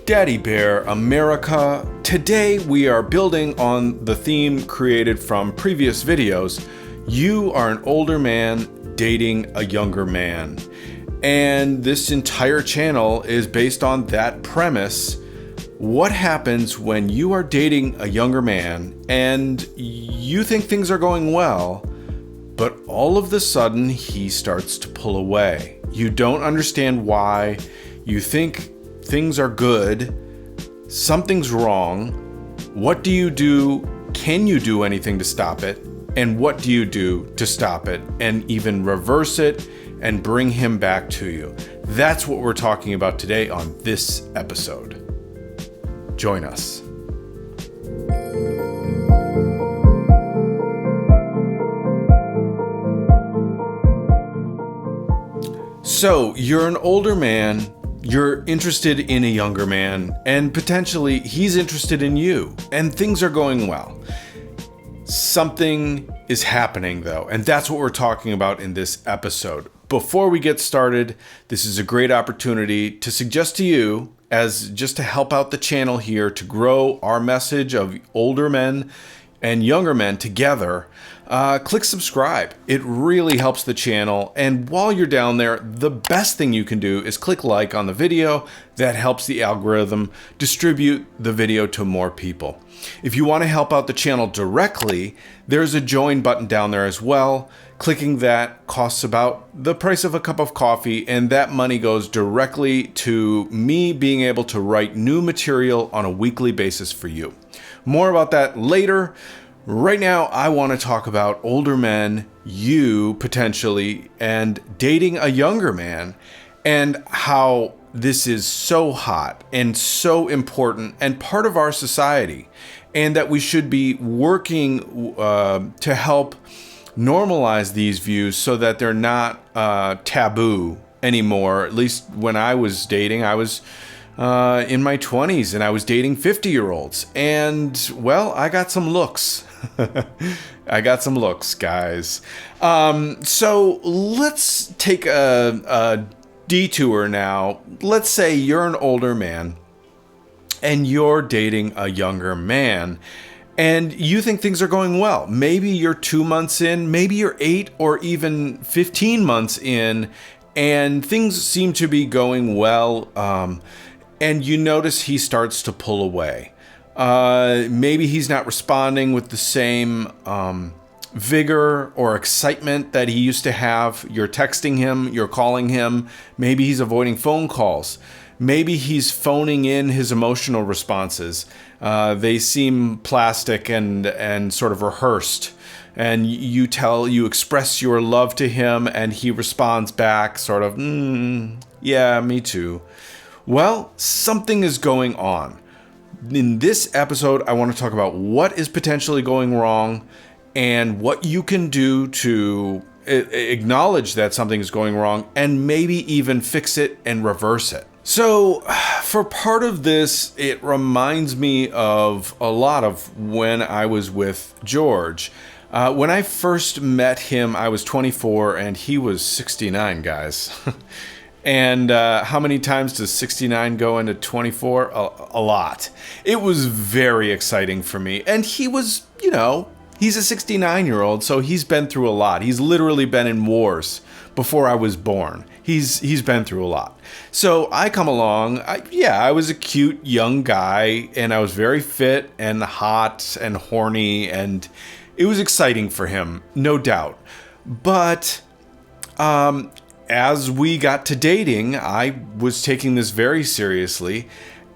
Daddybear America. Today we are building on the theme created from previous videos. You are an older man dating a younger man. And this entire channel is based on that premise. What happens when you are dating a younger man and you think things are going well, but all of a sudden he starts to pull away? You don't understand why. You think things are good. Something's wrong. What do you do? Can you do anything to stop it? And what do you do to stop it and even reverse it and bring him back to you? That's what we're talking about today on this episode. Join us. So, you're an older man, you're interested in a younger man, and potentially he's interested in you, and things are going well. Something is happening though, and that's what we're talking about in this episode. Before we get started, this is a great opportunity to suggest to you, as just to help out the channel here, to grow our message of older men and younger men together, click subscribe. It really helps the channel. And while you're down there, the best thing you can do is click like on the video. That helps the algorithm distribute the video to more people. If you want to help out the channel directly, there's a join button down there as well. Clicking that costs about the price of a cup of coffee, and that money goes directly to me being able to write new material on a weekly basis for you. More about that later. Right now, I want to talk about older men, you potentially, and dating a younger man, and how this is so hot and so important and part of our society, and that we should be working to help normalize these views so that they're not taboo anymore. At least when I was dating, I was in my 20s and I was dating 50-year-olds, and well, I got some looks. I got some looks, guys. So let's take a detour now. Let's say you're an older man and you're dating a younger man, and you think things are going well. Maybe you're 2 months in, maybe you're 8 or even 15 months in, and things seem to be going well. And you notice he starts to pull away. Maybe he's not responding with the same vigor or excitement that he used to have. You're texting him, you're calling him. Maybe he's avoiding phone calls. Maybe he's phoning in his emotional responses. They seem plastic and sort of rehearsed. And you express your love to him, and he responds back sort of, yeah, me too. Well, something is going on. In this episode, I want to talk about what is potentially going wrong and what you can do to acknowledge that something is going wrong and maybe even fix it and reverse it. So, for part of this, it reminds me of a lot of when I was with George. When I first met him, I was 24 and he was 69, guys. And how many times does 69 go into 24? A lot. It was very exciting for me. And he was, he's a 69-year-old, so he's been through a lot. He's literally been in wars before I was born. He's been through a lot. So I come along, I was a cute young guy, and I was very fit and hot and horny, and it was exciting for him, no doubt. But as we got to dating, I was taking this very seriously,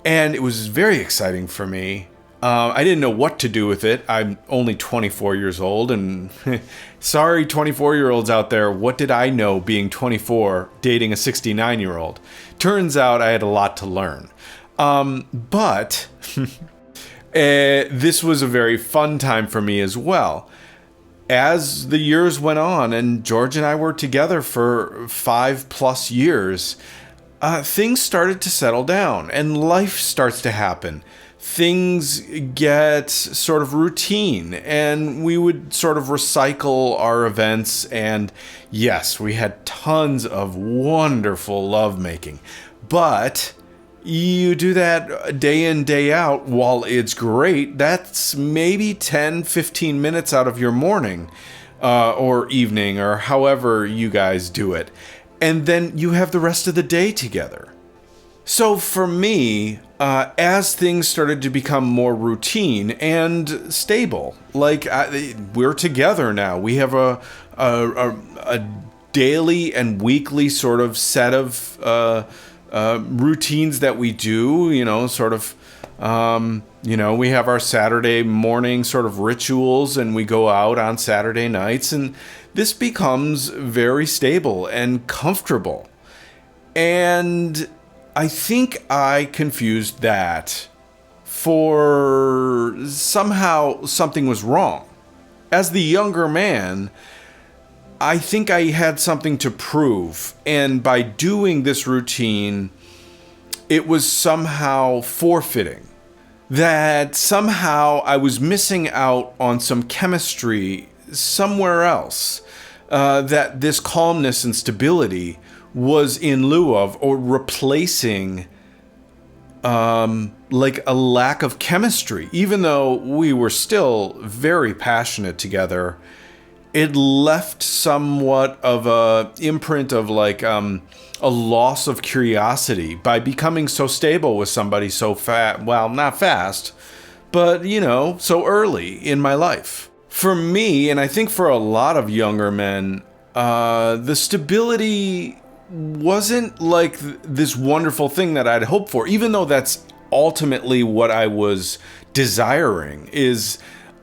and it was very exciting for me. I didn't know what to do with it. I'm only 24 years old, and sorry, 24-year-olds out there, what did I know being 24, dating a 69-year-old? Turns out I had a lot to learn. But this was a very fun time for me as well. As the years went on, and George and I were together for 5+ years, things started to settle down, and life starts to happen. Things get sort of routine, and we would sort of recycle our events, and yes, we had tons of wonderful lovemaking. But You do that day in, day out. While it's great, that's maybe 10, 15 minutes out of your morning or evening or however you guys do it. And then you have the rest of the day together. So for me, as things started to become more routine and stable, like we're together now. We have a daily and weekly sort of set of routines that we do, we have our Saturday morning sort of rituals, and we go out on Saturday nights, and this becomes very stable and comfortable. And I think I confused that for somehow something was wrong. As the younger man, I think I had something to prove, and by doing this routine, it was somehow forfeiting. That somehow I was missing out on some chemistry somewhere else. That this calmness and stability was in lieu of or replacing like a lack of chemistry. Even though we were still very passionate together, it left somewhat of a imprint of like a loss of curiosity by becoming so stable with somebody so fast. Well, not fast, but so early in my life. For me, and I think for a lot of younger men, the stability wasn't like this wonderful thing that I'd hoped for, even though that's ultimately what I was desiring.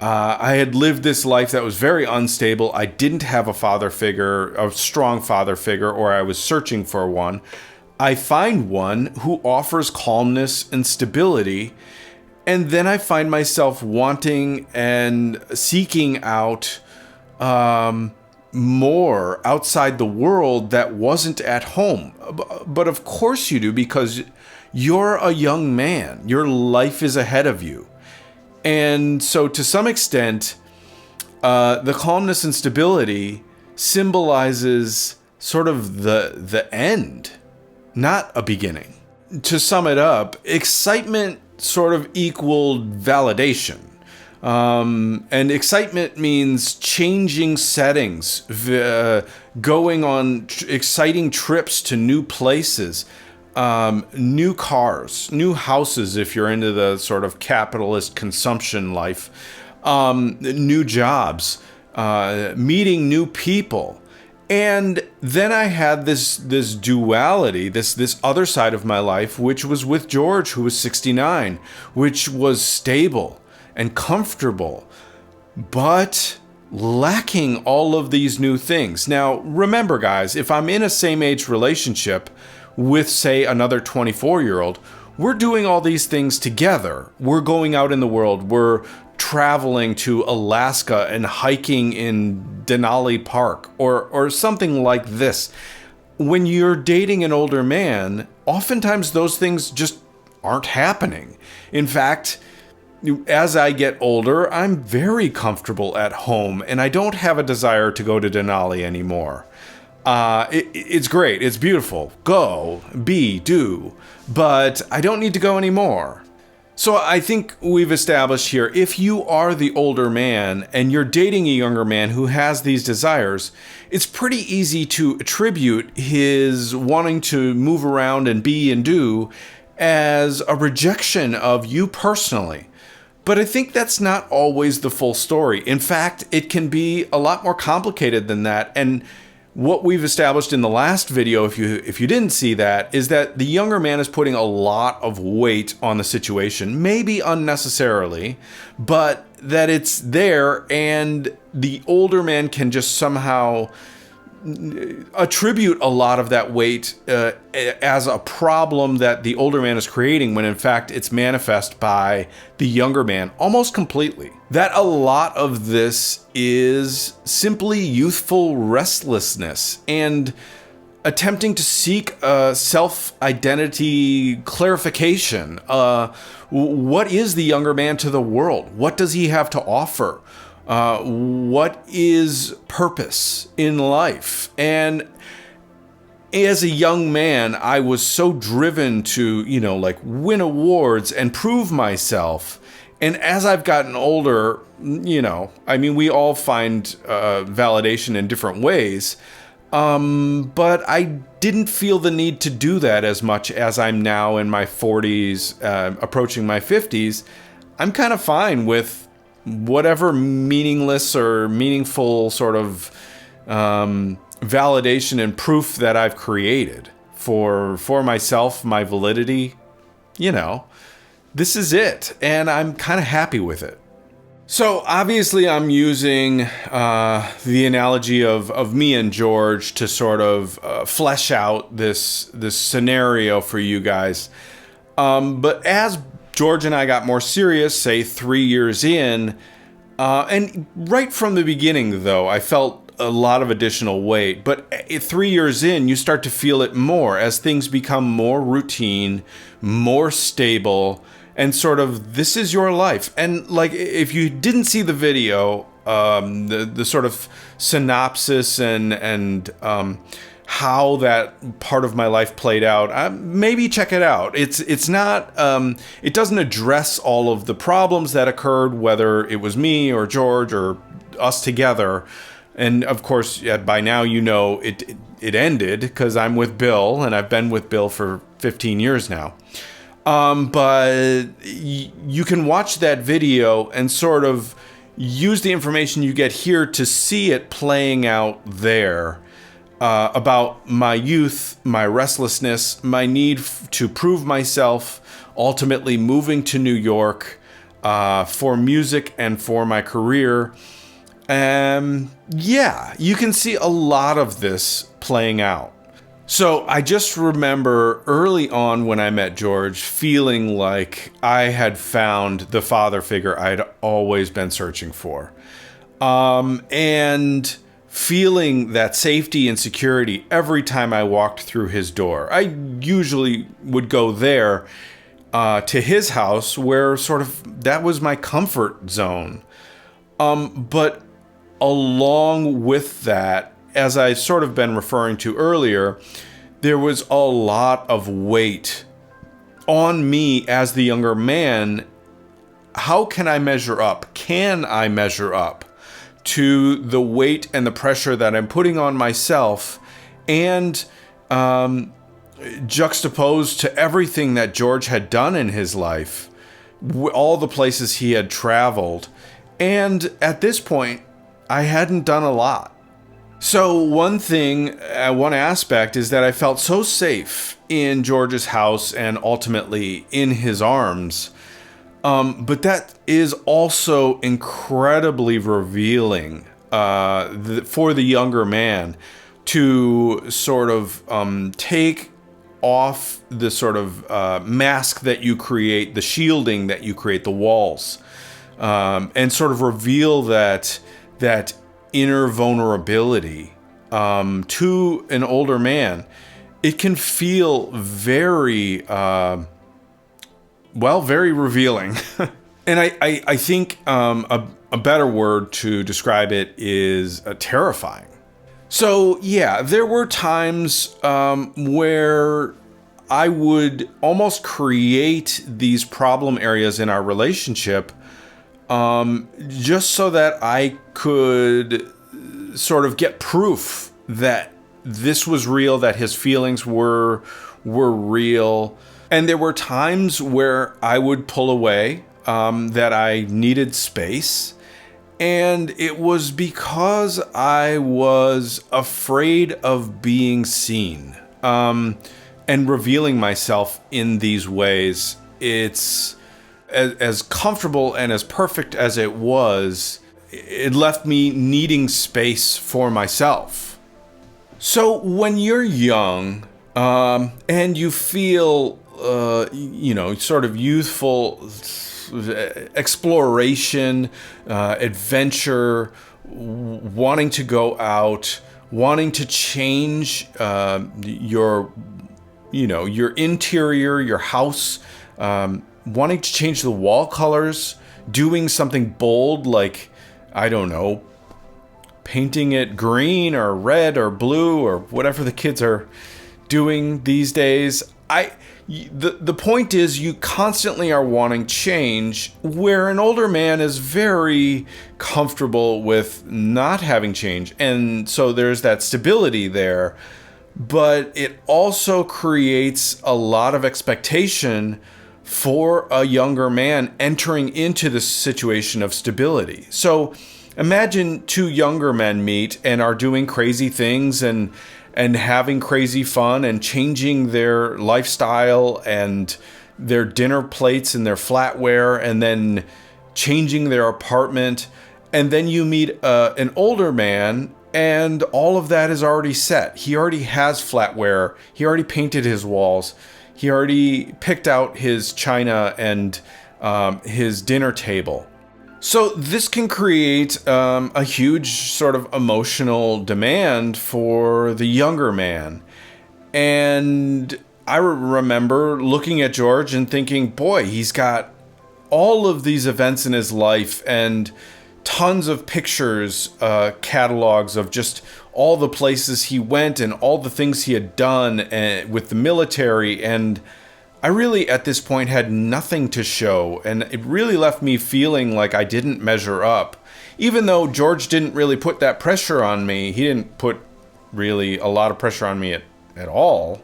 I had lived this life that was very unstable. I didn't have a father figure, a strong father figure, or I was searching for one. I find one who offers calmness and stability, and then I find myself wanting and seeking out more outside the world that wasn't at home. But of course you do, because you're a young man. Your life is ahead of you. And so to some extent, the calmness and stability symbolizes sort of the end, not a beginning. To sum it up, excitement sort of equaled validation. And excitement means changing settings, going on exciting trips to new places, new cars, new houses if you're into the sort of capitalist consumption life, new jobs, meeting new people. And then I had this duality, this other side of my life, which was with George, who was 69, which was stable and comfortable, but lacking all of these new things. Now, remember, guys, if I'm in a same-age relationship with, say, another 24-year-old, we're doing all these things together. We're going out in the world. We're traveling to Alaska and hiking in Denali Park or something like this. When you're dating an older man, oftentimes those things just aren't happening. In fact, as I get older, I'm very comfortable at home, and I don't have a desire to go to Denali anymore. It's great. It's beautiful. Go, be, do. But I don't need to go anymore. So I think we've established here, if you are the older man and you're dating a younger man who has these desires, it's pretty easy to attribute his wanting to move around and be and do as a rejection of you personally. But I think that's not always the full story. In fact, it can be a lot more complicated than that. And what we've established in the last video, if you didn't see that, is that the younger man is putting a lot of weight on the situation, maybe unnecessarily, but that it's there, and the older man can just somehow attribute a lot of that weight as a problem that the older man is creating, when in fact it's manifest by the younger man almost completely. That a lot of this is simply youthful restlessness and attempting to seek self-identity clarification. What is the younger man to the world? What does he have to offer? What is purpose in life? And as a young man, I was so driven to, like win awards and prove myself. And as I've gotten older, we all find validation in different ways. But I didn't feel the need to do that as much as I'm now in my 40s, approaching my 50s. I'm kind of fine with whatever meaningless or meaningful sort of validation and proof that I've created for myself, my validity. This is it, and I'm kind of happy with it. So obviously I'm using the analogy of me and George to sort of flesh out this scenario for you guys. But as George and I got more serious, say 3 years in, and right from the beginning, though, I felt a lot of additional weight. But 3 years in, you start to feel it more as things become more routine, more stable, and sort of, this is your life. And like, if you didn't see the video, the sort of synopsis and how that part of my life played out, maybe check it out. It's not, it doesn't address all of the problems that occurred, whether it was me or George or us together. And of course, by now, it ended because I'm with Bill, and I've been with Bill for 15 years now. But you can watch that video and sort of use the information you get here to see it playing out there, about my youth, my restlessness, my need to prove myself, ultimately moving to New York for music and for my career. You can see a lot of this playing out. So I just remember early on when I met George feeling like I had found the father figure I'd always been searching for. And feeling that safety and security every time I walked through his door. I usually would go there to his house where sort of that was my comfort zone. But along with that, as I sort of been referring to earlier, there was a lot of weight on me as the younger man. How can I measure up? Can I measure up to the weight and the pressure that I'm putting on myself, and juxtaposed to everything that George had done in his life, all the places he had traveled. And at this point, I hadn't done a lot. So one aspect is that I felt so safe in George's house and ultimately in his arms. But that is also incredibly revealing for the younger man to sort of take off the sort of mask that you create, the shielding that you create, the walls, and sort of reveal that inner vulnerability to an older man. It can feel very, very revealing. And I think a better word to describe it is terrifying. So yeah, there were times where I would almost create these problem areas in our relationship just so that I could sort of get proof that this was real, that his feelings were real. And there were times where I would pull away, that I needed space. And it was because I was afraid of being seen, and revealing myself in these ways. It's as comfortable and as perfect as it was, it left me needing space for myself. So when you're young, and you feel, sort of youthful exploration, adventure, wanting to go out, wanting to change your interior, your house, wanting to change the wall colors, doing something bold like, I don't know, painting it green or red or blue or whatever the kids are doing these days. The point is, you constantly are wanting change, where an older man is very comfortable with not having change. And so there's that stability there. But it also creates a lot of expectation for a younger man entering into this situation of stability. So imagine two younger men meet and are doing crazy things and having crazy fun and changing their lifestyle and their dinner plates and their flatware, and then changing their apartment. And then you meet an older man, and all of that is already set. He already has flatware. He already painted his walls. He already picked out his china and his dinner table. So this can create a huge sort of emotional demand for the younger man. And I remember looking at George and thinking, boy, he's got all of these events in his life and tons of pictures, catalogs of just all the places he went and all the things he had done with the military. And I really, at this point, had nothing to show. And it really left me feeling like I didn't measure up. Even though George didn't really put that pressure on me. He didn't put really a lot of pressure on me at all.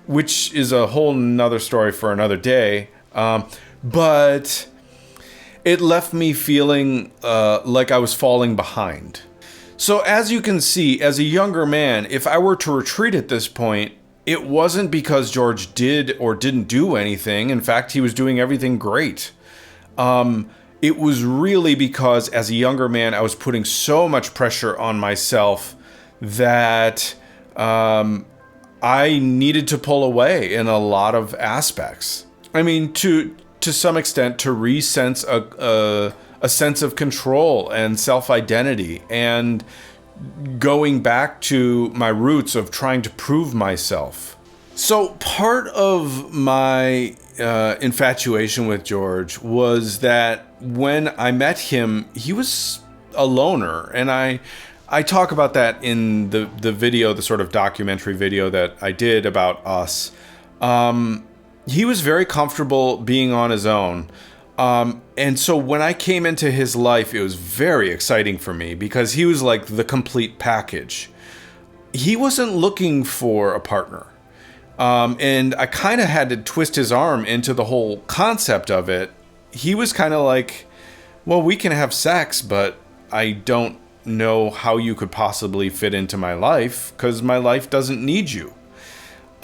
Which is a whole nother story for another day. But it left me feeling like I was falling behind. So as you can see, as a younger man, if I were to retreat at this point, it wasn't because George did or didn't do anything. In fact, he was doing everything great. It was really because as a younger man, I was putting so much pressure on myself that I needed to pull away in a lot of aspects. I mean, to some extent, to re-sense a sense of control and self-identity, and going back to my roots of trying to prove myself. So part of my infatuation with George was that when I met him, he was a loner. And I talk about that in the video, the sort of documentary video that I did about us. He was very comfortable being on his own. And so when I came into his life, it was very exciting for me because he was like the complete package. He wasn't looking for a partner. And I kind of had to twist his arm into the whole concept of it. He was kind of like, well, we can have sex, but I don't know how you could possibly fit into my life because my life doesn't need you.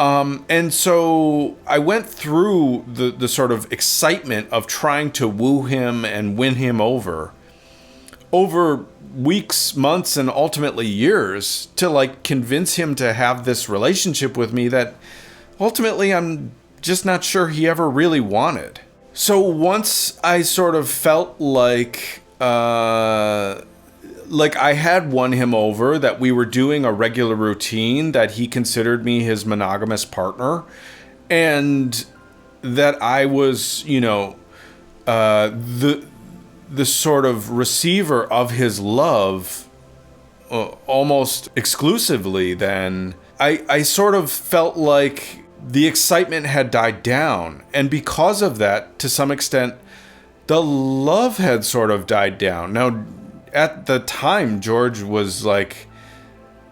And so I went through the sort of excitement of trying to woo him and win him over weeks, months, and ultimately years to like convince him to have this relationship with me that ultimately I'm just not sure he ever really wanted. So once I sort of felt like I had won him over, that we were doing a regular routine, that he considered me his monogamous partner, and that I was, the sort of receiver of his love almost exclusively, then I sort of felt like the excitement had died down. And because of that, to some extent, the love had sort of died down. Now, at the time, George was like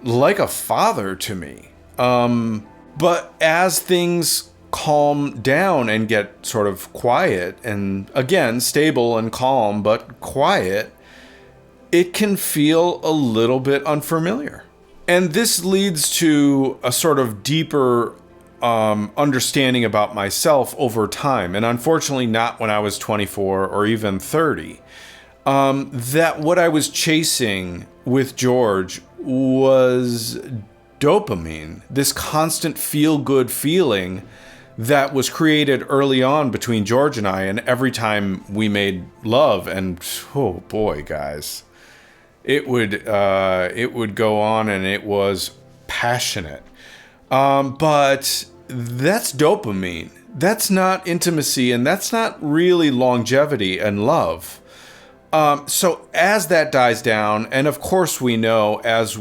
a father to me. But as things calm down and get sort of quiet, and again, stable and calm, but quiet, it can feel a little bit unfamiliar. And this leads to a sort of deeper understanding about myself over time. And unfortunately, not when I was 24 or even 30. That what I was chasing with George was dopamine, this constant feel-good feeling that was created early on between George and I, and every time we made love. And oh boy, guys, it would go on, and it was passionate. But that's dopamine. That's not intimacy, and that's not really longevity and love. So as that dies down, and of course we know as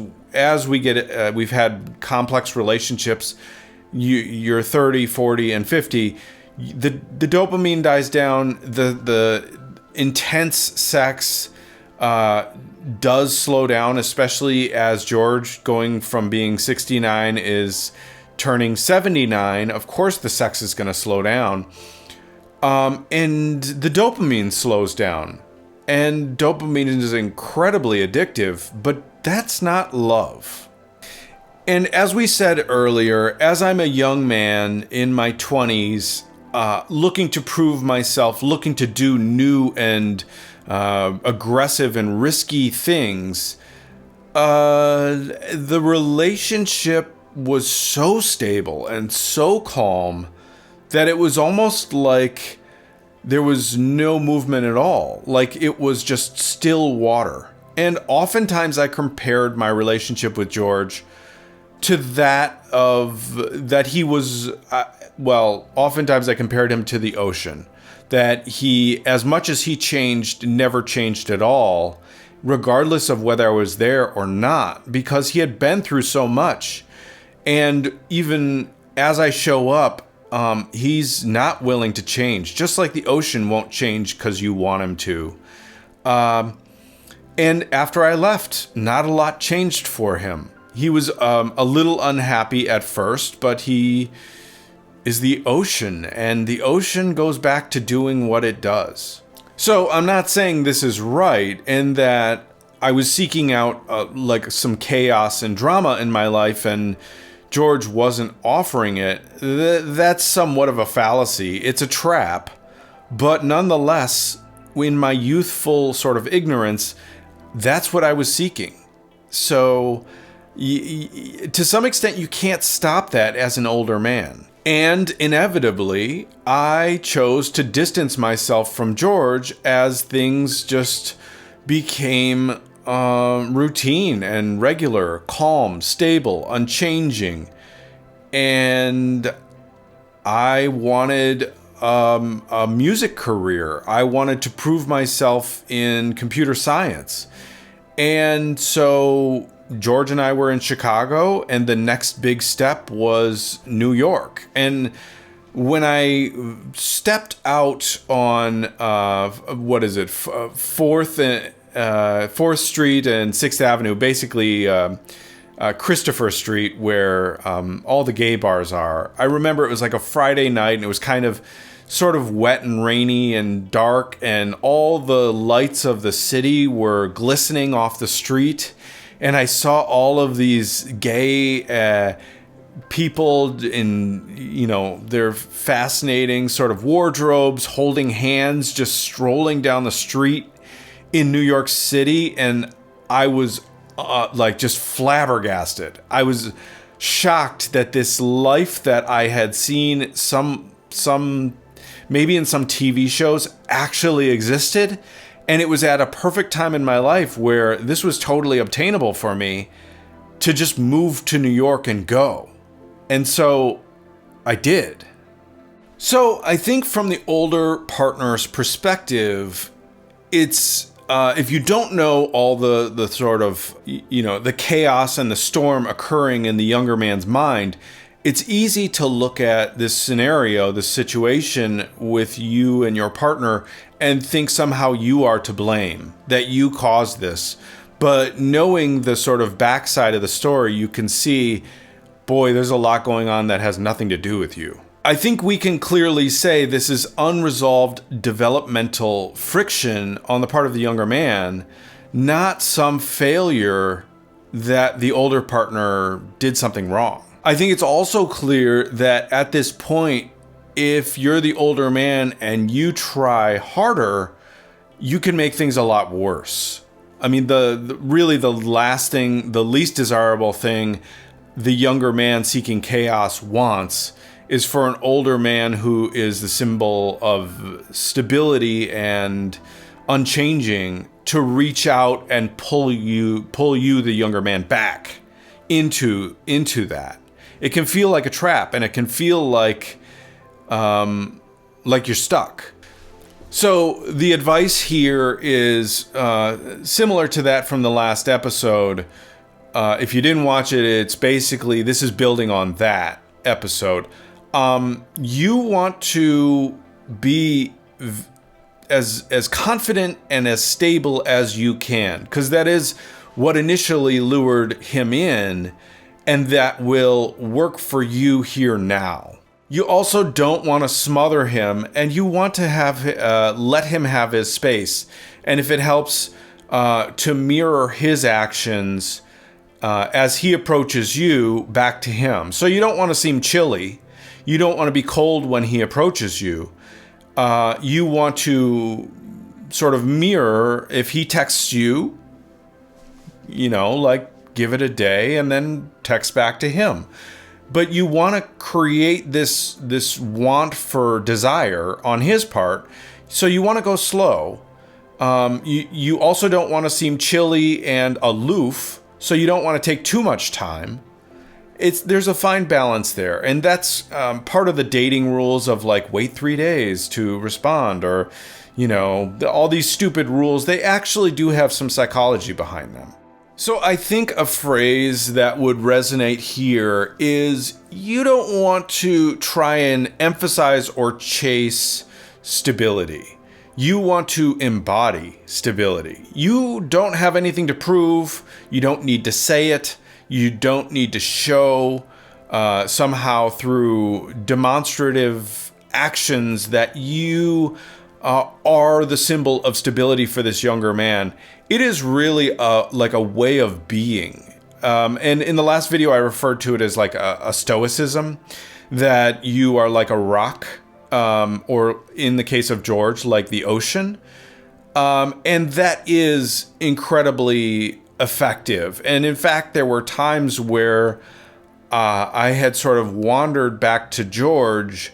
we get, we've had complex relationships, you're 30, 40, and 50, the dopamine dies down. The intense sex does slow down, especially as George, going from being 69, is turning 79. Of course, the sex is going to slow down. And the dopamine slows down. And dopamine is incredibly addictive, but that's not love. And as we said earlier, as I'm a young man in my 20s, looking to prove myself, looking to do new and aggressive and risky things, the relationship was so stable and so calm that it was almost like there was no movement at all. Like it was just still water. And oftentimes I compared my relationship with George to that he was, oftentimes I compared him to the ocean. That he, as much as he changed, never changed at all, regardless of whether I was there or not, because he had been through so much. And even as I show up, he's not willing to change, just like the ocean won't change because you want him to. And after I left, not a lot changed for him. He was a little unhappy at first, but he is the ocean, and the ocean goes back to doing what it does. So I'm not saying this is right, and that I was seeking out like some chaos and drama in my life, and George wasn't offering it. That's somewhat of a fallacy. It's a trap, but nonetheless, in my youthful sort of ignorance, that's what I was seeking. So to some extent, you can't stop that as an older man. And inevitably, I chose to distance myself from George as things just became routine and regular, calm, stable, unchanging. And I wanted a music career. I wanted to prove myself in computer science. And so George and I were in Chicago, and the next big step was New York. And when I stepped out on, 4th Street and 6th Avenue, basically Christopher Street, where all the gay bars are, I remember it was like a Friday night, and it was kind of sort of wet and rainy and dark, and all the lights of the city were glistening off the street. And I saw all of these gay people in, their fascinating sort of wardrobes, holding hands, just strolling down the street in New York City. And I was just flabbergasted. I was shocked that this life that I had seen maybe in some TV shows actually existed. And it was at a perfect time in my life where this was totally obtainable for me to just move to New York and go. And so I did. So I think from the older partner's perspective, it's, if you don't know all the sort of, the chaos and the storm occurring in the younger man's mind, it's easy to look at this scenario, this situation with you and your partner, and think somehow you are to blame, that you caused this. But knowing the sort of backside of the story, you can see, boy, there's a lot going on that has nothing to do with you. I think we can clearly say this is unresolved developmental friction on the part of the younger man, not some failure that the older partner did something wrong. I think it's also clear that at this point, if you're the older man and you try harder, you can make things a lot worse. I mean, the least desirable thing the younger man seeking chaos wants is for an older man who is the symbol of stability and unchanging to reach out and pull you, the younger man, back into that. It can feel like a trap, and it can feel like you're stuck. So the advice here is similar to that from the last episode. If you didn't watch it, it's basically, this is building on that. episode, you want to be as confident and as stable as you can, because that is what initially lured him in, and that will work for you here now. You also don't want to smother him, and you want to have let him have his space. And if it helps to mirror his actions as he approaches you back to him. So you don't want to seem chilly. You don't want to be cold when he approaches you. You want to sort of mirror if he texts you, like give it a day and then text back to him. But you want to create this want for desire on his part, so you want to go slow. You also don't want to seem chilly and aloof, so you don't want to take too much time. There's a fine balance there, and that's part of the dating rules of like wait 3 days to respond, or all these stupid rules. They actually do have some psychology behind them. So I think a phrase that would resonate here is you don't want to try and emphasize or chase stability. You want to embody stability. You don't have anything to prove. You don't need to say it. You don't need to show somehow through demonstrative actions that you are the symbol of stability for this younger man. It is really like a way of being. And in the last video, I referred to it as like a stoicism, that you are like a rock, or in the case of George, like the ocean. And that is incredibly effective. And in fact, there were times where I had sort of wandered back to George,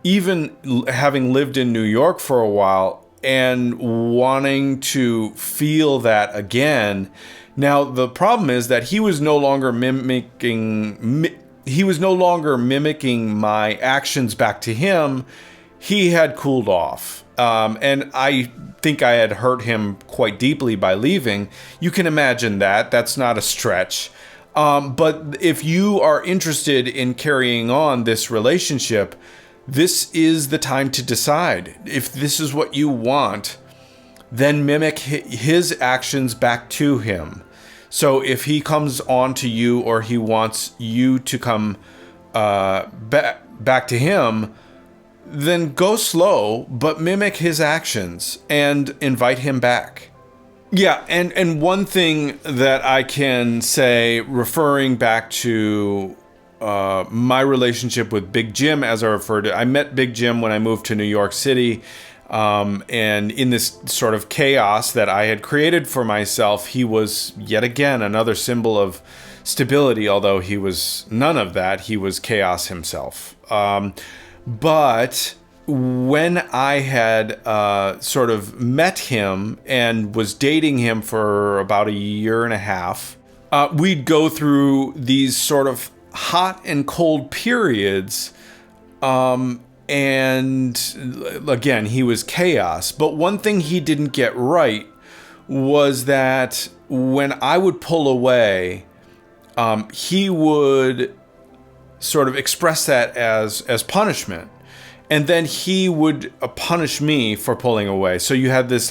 even having lived in New York for a while, and wanting to feel that again. Now, the problem is that he was no longer mimicking my actions back to him. He had cooled off. And I think I had hurt him quite deeply by leaving. You can imagine that. That's not a stretch. But if you are interested in carrying on this relationship, this is the time to decide. If this is what you want, then mimic his actions back to him. So if he comes on to you, or he wants you to come back to him, then go slow, but mimic his actions and invite him back. Yeah, and one thing that I can say, referring back to my relationship with Big Jim, as I referred to, I met Big Jim when I moved to New York City, and in this sort of chaos that I had created for myself, he was yet again another symbol of stability, although he was none of that. He was chaos himself. But when I had sort of met him and was dating him for about a year and a half, we'd go through these sort of hot and cold periods, and again, he was chaos. But one thing he didn't get right was that when I would pull away, he would sort of express that as punishment, and then he would punish me for pulling away. So you had this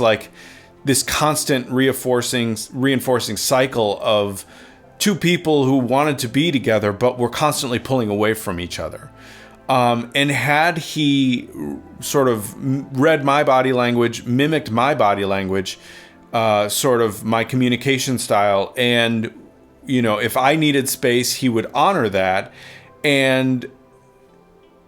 constant reinforcing cycle of two people who wanted to be together, but were constantly pulling away from each other. And had he sort of read my body language, mimicked my body language, sort of my communication style, and, if I needed space, he would honor that and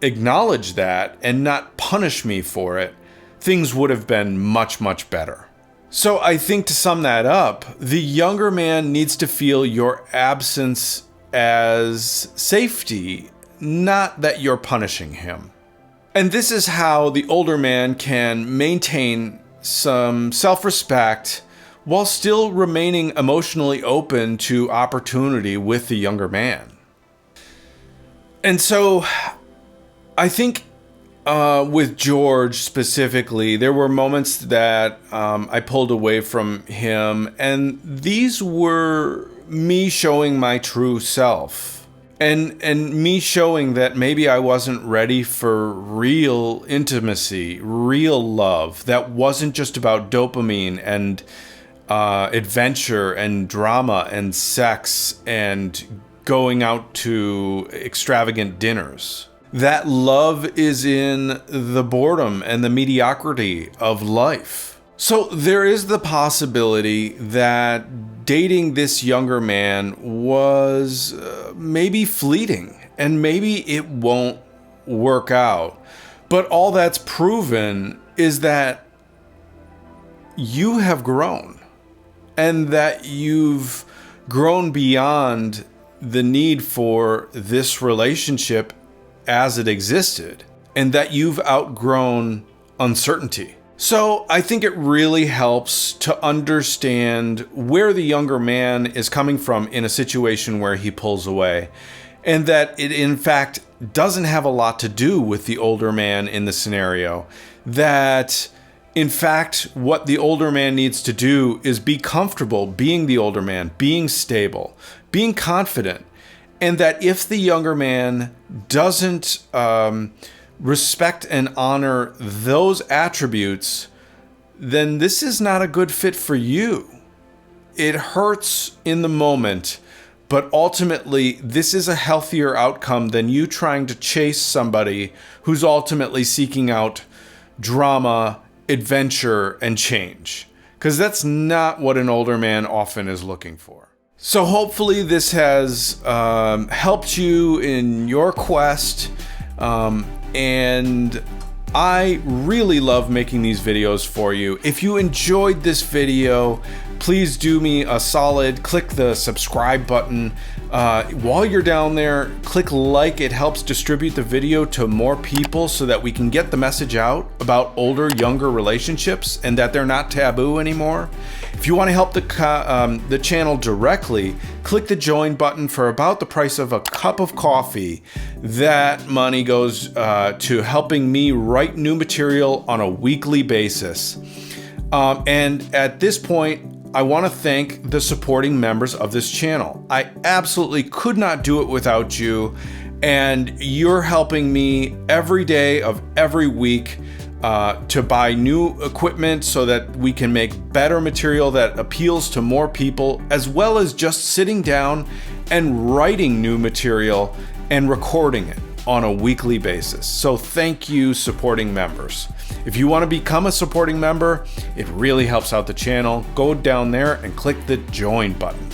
acknowledge that and not punish me for it, things would have been much, much better. So I think, to sum that up, the younger man needs to feel your absence as safety, not that you're punishing him. And this is how the older man can maintain some self-respect while still remaining emotionally open to opportunity with the younger man. And so I think with George specifically, there were moments that I pulled away from him, and these were me showing my true self. And me showing that maybe I wasn't ready for real intimacy, real love that wasn't just about dopamine and adventure and drama and sex and going out to extravagant dinners. That love is in the boredom and the mediocrity of life. So there is the possibility that dating this younger man was maybe fleeting and maybe it won't work out. But all that's proven is that you have grown and that you've grown beyond the need for this relationship as it existed, and that you've outgrown uncertainty. So I think it really helps to understand where the younger man is coming from in a situation where he pulls away, and that it in fact doesn't have a lot to do with the older man in the scenario. That in fact, what the older man needs to do is be comfortable being the older man, being stable, being confident, and that if the younger man doesn't respect and honor those attributes, then this is not a good fit for you. It hurts in the moment, but ultimately, this is a healthier outcome than you trying to chase somebody who's ultimately seeking out drama, adventure, and change. Because that's not what an older man often is looking for. So hopefully this has helped you in your quest. And I really love making these videos for you. If you enjoyed this video, please do me a solid, click the subscribe button. While you're down there, click like. It helps distribute the video to more people so that we can get the message out about older, younger relationships and that they're not taboo anymore. If you want to help the channel directly, click the join button for about the price of a cup of coffee. That money goes to helping me write new material on a weekly basis. And at this point, I want to thank the supporting members of this channel. I absolutely could not do it without you, and you're helping me every day of every week to buy new equipment so that we can make better material that appeals to more people, as well as just sitting down and writing new material and recording it on a weekly basis. So thank you, supporting members. If you want to become a supporting member, it really helps out the channel. Go down there and click the join button.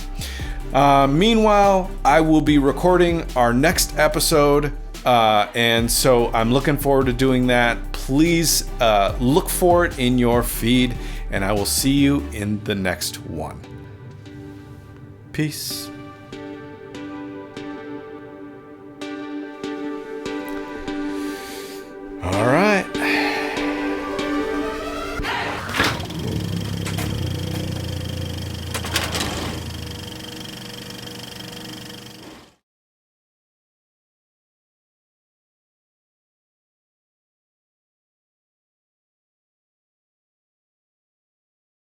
Meanwhile, I will be recording our next episode, and so I'm looking forward to doing that. Please look for it in your feed, and I will see you in the next one. Peace. All right.